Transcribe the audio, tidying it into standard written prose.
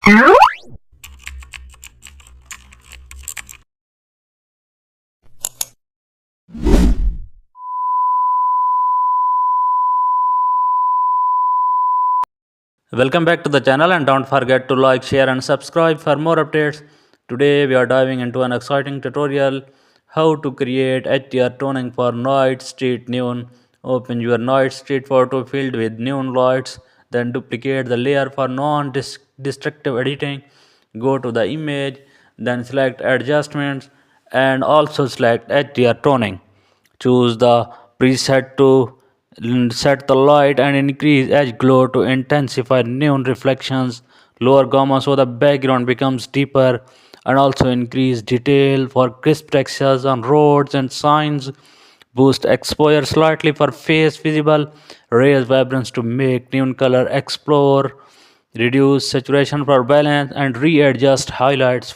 Welcome back to the channel, and don't forget to like, share and subscribe for more updates. Today we are diving into an exciting tutorial how to create HDR toning for night street neon. Open your night street photo filled with neon lights, then duplicate the layer for non-destructive editing. Go to the image, then select adjustments and also select HDR toning. Choose the preset to set the light and increase edge glow to intensify neon reflections. Lower gamma so the background becomes deeper, and also increase detail for crisp textures on roads and signs. Boost exposure slightly for face visible. Raise vibrance to make neon color explore. Reduce saturation for balance and readjust highlights